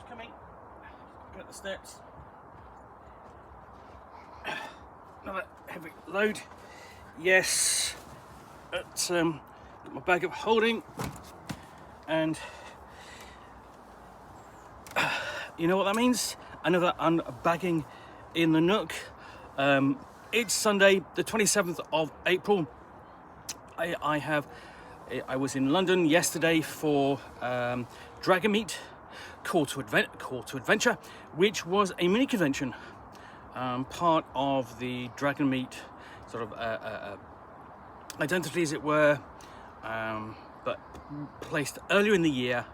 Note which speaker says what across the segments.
Speaker 1: coming. Get the steps. Another heavy load. Yes. Got my bag of holding, and you know what that means? Another unbagging in the Nook. It's Sunday, the 27th of April. I was in London yesterday for DragonMeet, Call to Adventure, which was a mini convention, part of the DragonMeet sort of identity, as it were, but placed earlier in the year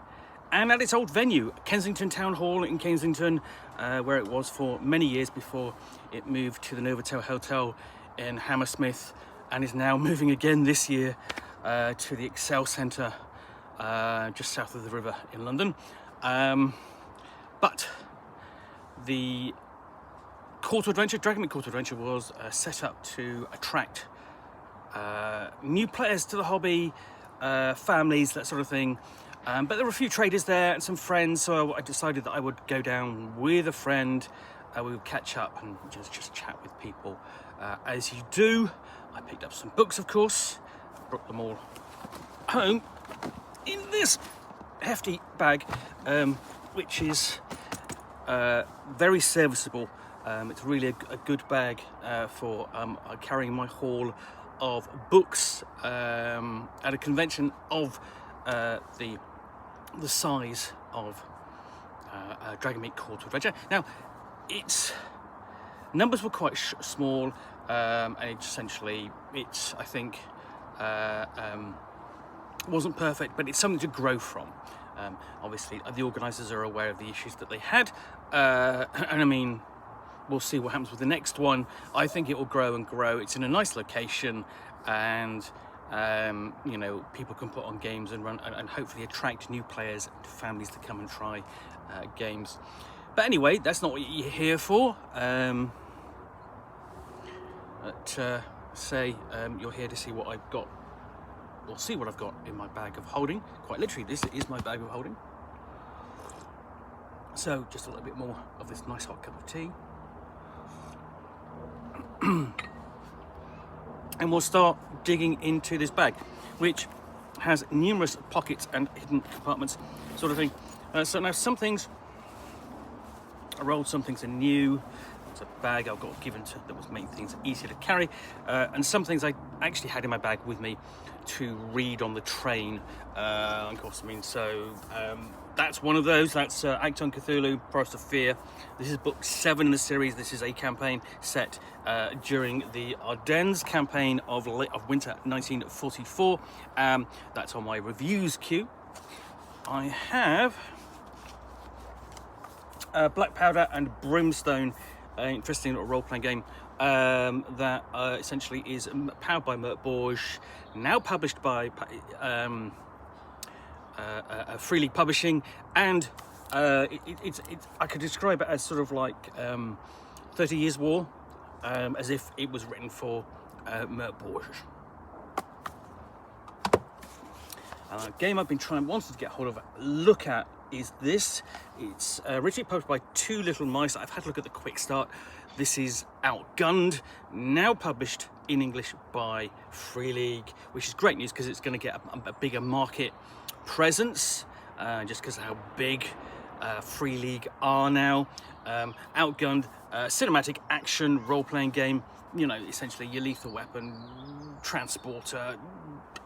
Speaker 1: and at its old venue, Kensington Town Hall in Kensington, where it was for many years before it moved to the Novotel Hotel in Hammersmith, and is now moving again this year to the Excel Centre just south of the river in London. But the Call to Adventure, DragonMeet Call to Adventure, was set up to attract new players to the hobby, families, that sort of thing. But there were a few traders there and some friends, so I decided that I would go down with a friend. We would catch up and just chat with people, as you do. I picked up some books, of course, brought them all home in this hefty bag, which is very serviceable. It's really a good bag for carrying my haul of books at a convention of the size of DragonMeet Call to Adventure. Now, its numbers were quite small, and I think wasn't perfect, but it's something to grow from. Obviously, the organisers are aware of the issues that they had, and I mean, we'll see what happens with the next one. I think it will grow and grow. It's in a nice location, and you know, people can put on games and run and hopefully attract new players and families to come and try games. But anyway, that's not what you're here for. You're here to see what I've got, or see what I've got in my bag of holding. Quite literally, this is my bag of holding. So just a little bit more of this nice hot cup of tea. And we'll start digging into this bag, which has numerous pockets and hidden compartments, sort of thing. So now some things are old, some things are new. It's a bag I got given to that was making things easier to carry, and some things I actually had in my bag with me to read on the train. Of course, I mean, so that's one of those. That's Acton Cthulhu, Forest of Fear. This is book 7 in the series. This is a campaign set during the Ardennes campaign of winter 1944. That's on my reviews queue. I have Black Powder and Brimstone, an interesting little role-playing game that essentially is powered by Mert Borge, now published by Free League Publishing, and it's I could describe it as sort of like 30 Years' War, as if it was written for Mert Borge. Game I've been wanted to get hold of, look at, is this. It's originally published by Two Little Mice. I've had a look at the quick start. This is Outgunned, now published in English by Free League, which is great news because it's going to get a bigger market presence, just because of how big Free League are now. Outgunned, cinematic action role-playing game. You know, essentially your lethal weapon, transporter,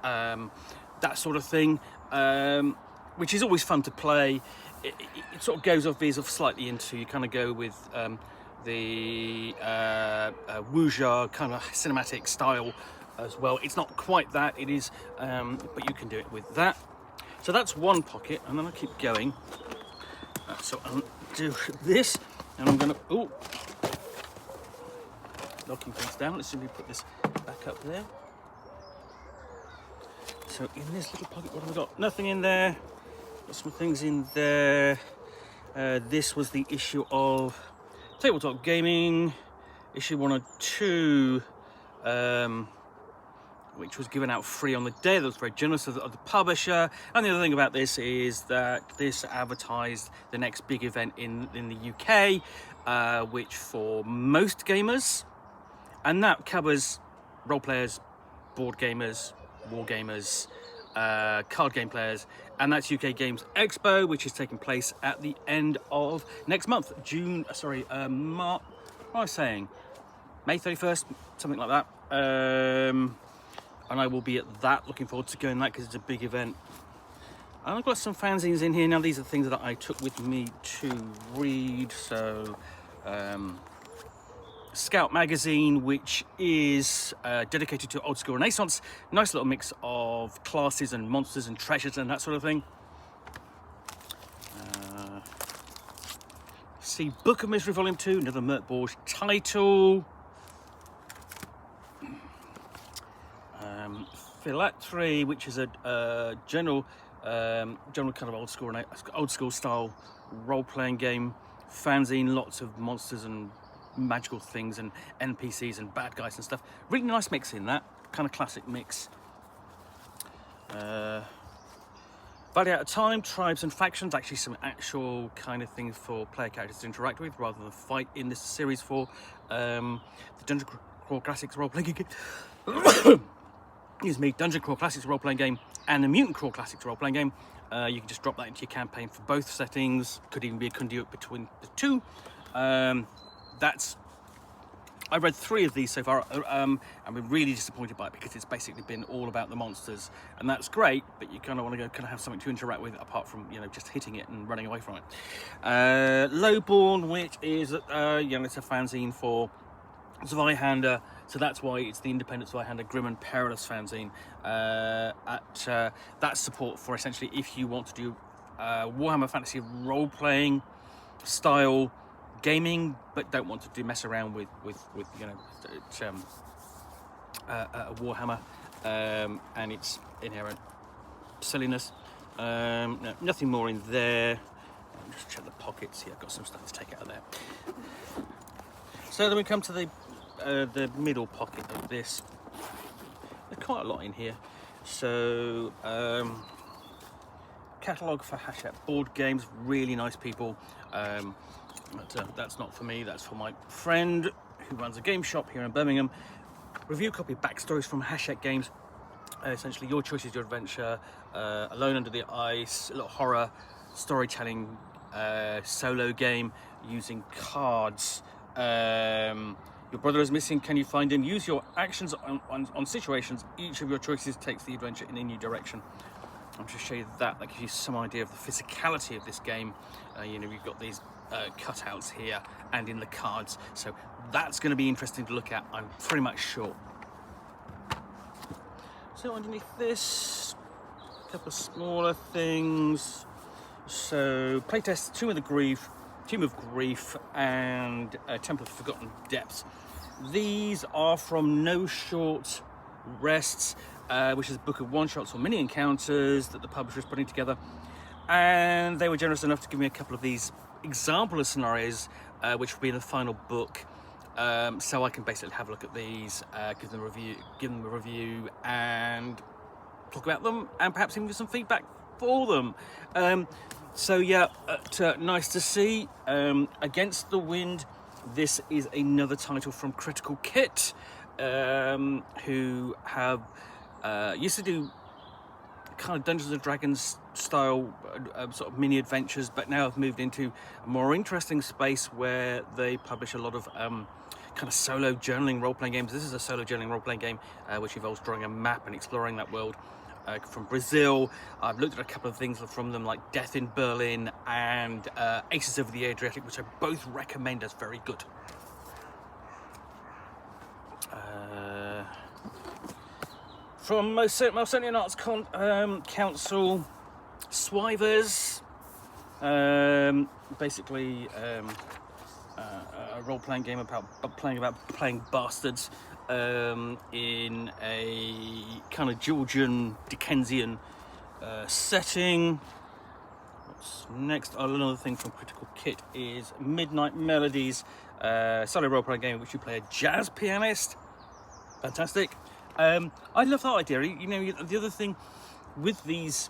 Speaker 1: that sort of thing, which is always fun to play. It sort of goes off these slightly into, you kind of go with the wuxia kind of cinematic style as well. It's not quite that, it is, but you can do it with that. So that's one pocket, and then I keep going. So I'll do this, and I'm gonna, knocking things down. Let's simply put this back up there. So in this little pocket, what have we got? Nothing in there. Got some things in there. This was the issue of Tabletop Gaming, issue 102, which was given out free on the day. That was very generous of the publisher. And the other thing about this is that this advertised the next big event in the UK, which for most gamers, and that covers role players, board gamers, war gamers, card game players, and that's UK Games Expo, which is taking place at the end of next month, March, what am I saying? May 31st, something like that. And I will be at that, looking forward to going to that because it's a big event. And I've got some fanzines in here. Now, these are things that I took with me to read. So, Scout magazine, which is dedicated to old school Renaissance. Nice little mix of classes and monsters and treasures and that sort of thing. See Book of Misery Volume 2, another Mert Borge title. Phylactery, which is a general kind of old school style role-playing game fanzine. Lots of monsters and magical things and NPCs and bad guys and stuff. Really nice mix in that kind of classic mix. Value Out of Time, Tribes and Factions, actually some actual kind of things for player characters to interact with rather than fight in this series for the Dungeon Crawl Classics role-playing game. Excuse me, Dungeon Crawl Classics role-playing game and the Mutant Crawl Classics role-playing game. You can just drop that into your campaign for both settings. Could even be a conduit between the two. I read 3 of these so far. I've been really disappointed by it because it's basically been all about the monsters, and that's great. But you kind of want to go have something to interact with apart from just hitting it and running away from it. Lowborn, which is it's a fanzine for Zweihander, so that's why it's the independent Zweihander Grim and Perilous fanzine. That's support for essentially if you want to do Warhammer Fantasy role-playing style gaming, but don't want to mess around with Warhammer and its inherent silliness. No, nothing more in there. Just check the pockets here. I've got some stuff to take out of there. So then we come to the middle pocket of this. There's quite a lot in here. So catalogue for Hachette board games. Really nice people. But that's not for me, that's for my friend who runs a game shop here in Birmingham. Review copy backstories from Hachette games. Essentially, your choice is your adventure. Alone Under the Ice, a little horror storytelling solo game using cards. Your brother is missing, can you find him? Use your actions on situations. Each of your choices takes the adventure in a new direction. I'm just show you that gives you some idea of the physicality of this game. You've got these cutouts here and in the cards, so that's going to be interesting to look at, I'm pretty much sure. So underneath this, a couple of smaller things. So playtest Tomb of Grief and Temple of Forgotten Depths. These are from No Short Rests, which is a book of one-shots or mini encounters that the publisher is putting together, and they were generous enough to give me a couple of these example of scenarios, which will be in the final book, so I can basically have a look at these, give them a review, and talk about them, and perhaps even give some feedback for them. So yeah, nice to see. Against the Wind, this is another title from Critical Kit, who have used to do kind of Dungeons and Dragons style sort of mini adventures, but now have moved into a more interesting space where they publish a lot of kind of solo journaling role-playing games. This is a solo journaling role-playing game which involves drawing a map and exploring that world. From Brazil. I've looked at a couple of things from them, like Death in Berlin and Aces Over the Adriatic, which I both recommend as very good. From Mosenian Arts Council, Swivers, basically a role-playing game about playing bastards in a kind of Georgian Dickensian setting. What's next? Another thing from Critical Kit is Midnight Melodies, solo role-playing game in which you play a jazz pianist. Fantastic. I love that idea. You know, the other thing with these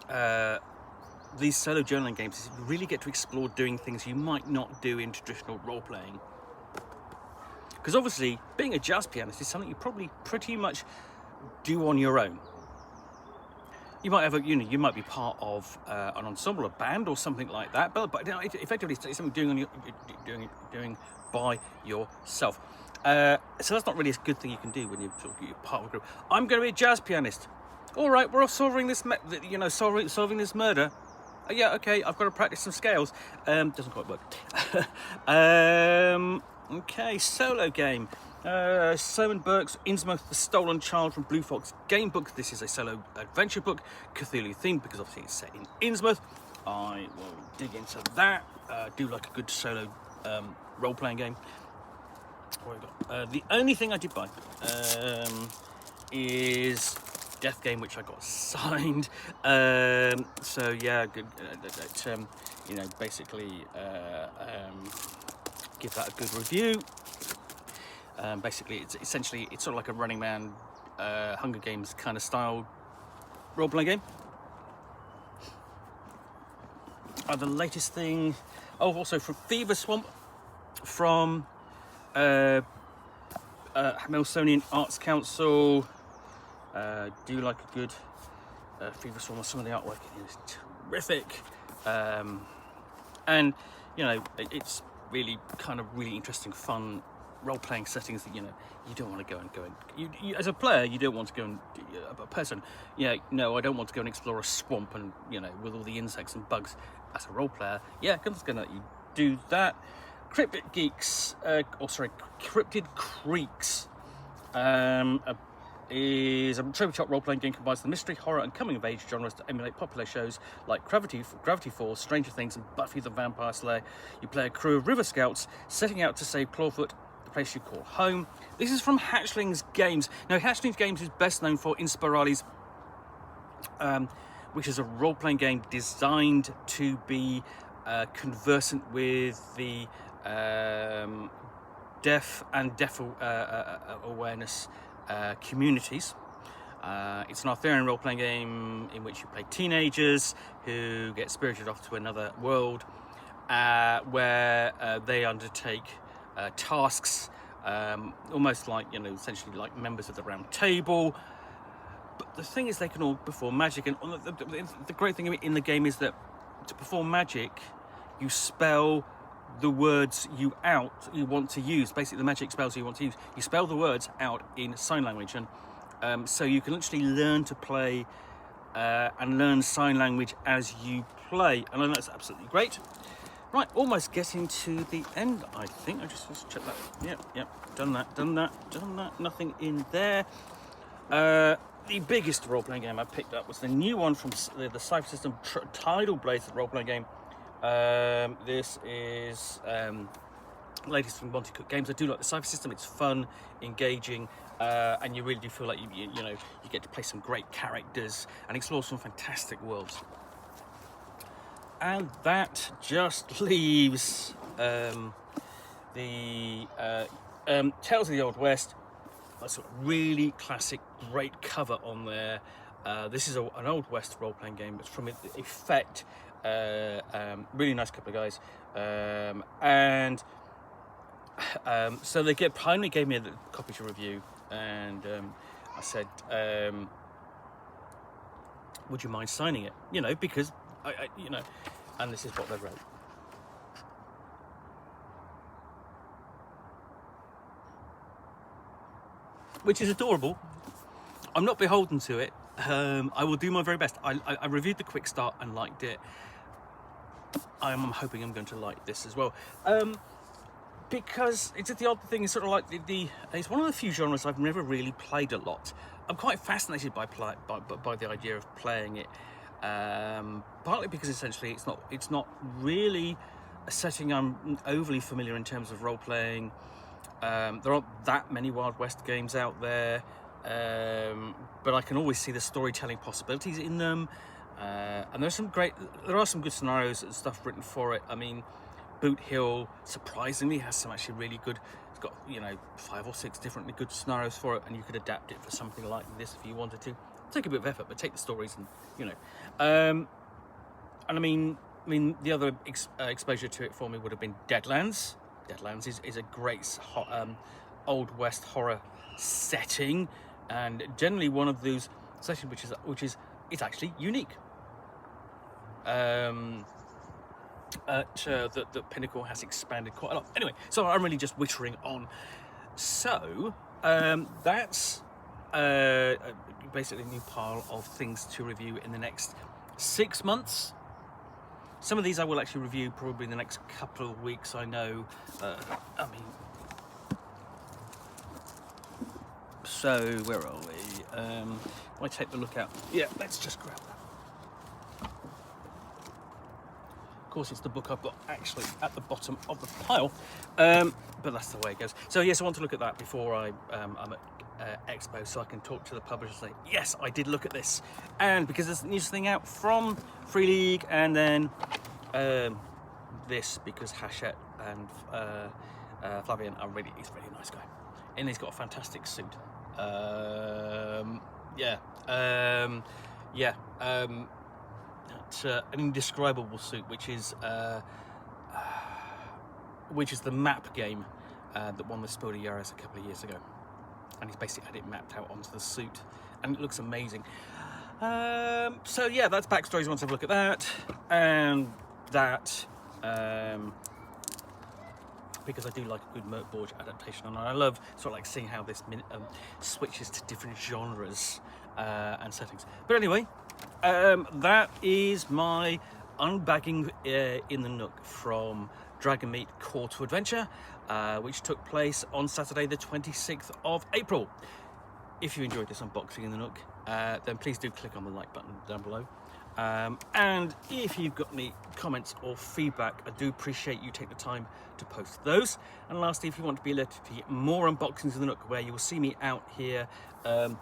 Speaker 1: solo journaling games is you really get to explore doing things you might not do in traditional role playing. Because obviously, being a jazz pianist is something you probably pretty much do on your own. You might have you might be part of an ensemble, a band, or something like that. But effectively, it's something doing by yourself. So that's not really a good thing you can do when you're part of a group. I'm going to be a jazz pianist. All right, we're off solving this, solving this murder. Yeah, okay, I've got to practice some scales. Doesn't quite work. Okay, solo game. Simon Burke's Innsmouth, The Stolen Child from Blue Fox Game Book. This is a solo adventure book, Cthulhu themed, because obviously it's set in Innsmouth. I will dig into that. Do like a good solo role-playing game. What have I got? The only thing I did buy is Death Game, which I got signed. So yeah, good. Basically give that a good review. Basically, it's sort of like a Running Man, Hunger Games kind of style role-playing game. The latest thing, also from Fever Swamp, from Hamiltonian Arts Council. Do like a good Fever Swamp. Some of the artwork is terrific, and it's really kind of really interesting, fun role-playing settings that you don't want to go and you as a player you don't want to go and a person I don't want to go and explore a swamp and with all the insects and bugs. As a role player, I'm just gonna let you do that. Cryptid Creeks is a tabletop role-playing game combines the mystery, horror, and coming-of-age genres to emulate popular shows like Gravity Falls, Stranger Things, and Buffy the Vampire Slayer. You play a crew of river scouts setting out to save Clawfoot, the place you call home. This is from Hatchlings Games. Now, Hatchlings Games is best known for Inspirales, which is a role-playing game designed to be conversant with the deaf awareness communities. It's an Arthurian role-playing game in which you play teenagers who get spirited off to another world where they undertake tasks almost like essentially like members of the Round Table. But the thing is, they can all perform magic, and the great thing in the game is that to perform magic, you spell the words you want to use. Basically, the magic spells you want to use, you spell the words out in sign language, and so you can literally learn to play and learn sign language as you play, and I know that's absolutely great. Right, almost getting to the end, I think. I just want to check that. Yep, done that. Nothing in there. The biggest role-playing game I picked up was the new one from the Cypher System, Tidal Blades, the role-playing game. This is latest from Monty Cook Games. I do like the Cypher System. It's fun, engaging, and you really do feel like you get to play some great characters and explore some fantastic worlds. And that just leaves the Tales of the Old West. That's a really classic, great cover on there. This is an Old West role-playing game. It's from Effect. Really nice couple of guys. So they finally gave me a copy to review, and I said, would you mind signing it? Because and this is what they wrote. Which is adorable. I'm not beholden to it. I will do my very best. I reviewed the quick start and liked it. I'm hoping I'm going to like this as well. Because it's the odd thing, is sort of like it's one of the few genres I've never really played a lot. I'm quite fascinated by the idea of playing it, partly because essentially it's not really a setting I'm overly familiar in terms of role playing. There aren't that many Wild West games out there, but I can always see the storytelling possibilities in them, and there are some good scenarios and stuff written for it. I mean, Boot Hill, surprisingly, has some actually really good, it's got, you know, 5 or 6 different good scenarios for it, and you could adapt it for something like this if you wanted to. Take a bit of effort, but take the stories and, you know. And I mean, the other exposure to it for me would have been Deadlands. Deadlands is a great Old West horror setting, and generally one of those sessions which is it's actually unique. That Pinnacle has expanded quite a lot. Anyway, so I'm really just wittering on. So that's basically a new pile of things to review in the next 6 months. Some of these I will actually review probably in the next couple of weeks. I know. So where are we? If I take the look out. Yeah, let's just grab that. Of course, it's the book I've got actually at the bottom of the pile, but that's the way it goes. So yes, I want to look at that before I'm at Expo, so I can talk to the publisher and say, yes, I did look at this. And because there's a new thing out from Free League, and then this, because Hachette and Flavian he's a really nice guy. And he's got a fantastic suit. An indescribable suit, which is the map game that won the Spiel des Jahres a couple of years ago, and he's basically had it mapped out onto the suit, and it looks amazing. So yeah, that's backstories. Once I've looked at that, and that because I do like a good Merc Borg adaptation, and I love sort of like seeing how this switches to different genres and settings. But anyway, that is my unbagging in the Nook from DragonMeet Call to Adventure, which took place on Saturday the 26th of April. If you enjoyed this unboxing in the Nook, then please do click on the like button down below. And if you've got any comments or feedback, I do appreciate you take the time to post those. And lastly, if you want to be alerted to more unboxings in the Nook, where you will see me out here, I'm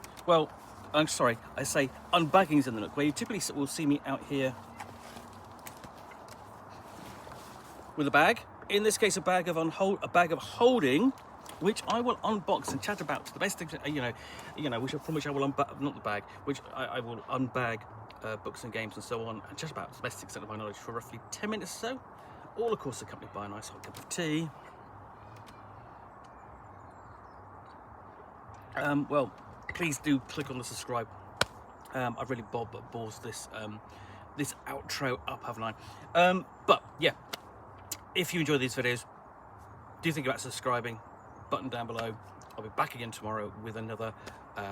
Speaker 1: sorry, I say unbaggings in the Nook, where you typically will see me out here with a bag. In this case, a bag of holding, which I will unbox and chat about to the best, from which I will not the bag, which I will unbag books and games and so on, and chat about to the best extent of my knowledge for roughly 10 minutes or so. All, of course, accompanied by a nice hot cup of tea. Well, please do click on the subscribe. I've really balls this outro up, haven't I? But yeah, if you enjoy these videos, do think about subscribing. Button down below. I'll be back again tomorrow with another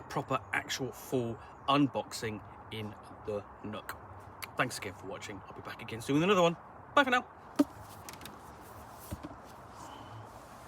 Speaker 1: proper, actual, full unboxing in the Nook. Thanks again for watching. I'll be back again soon with another one. Bye for now.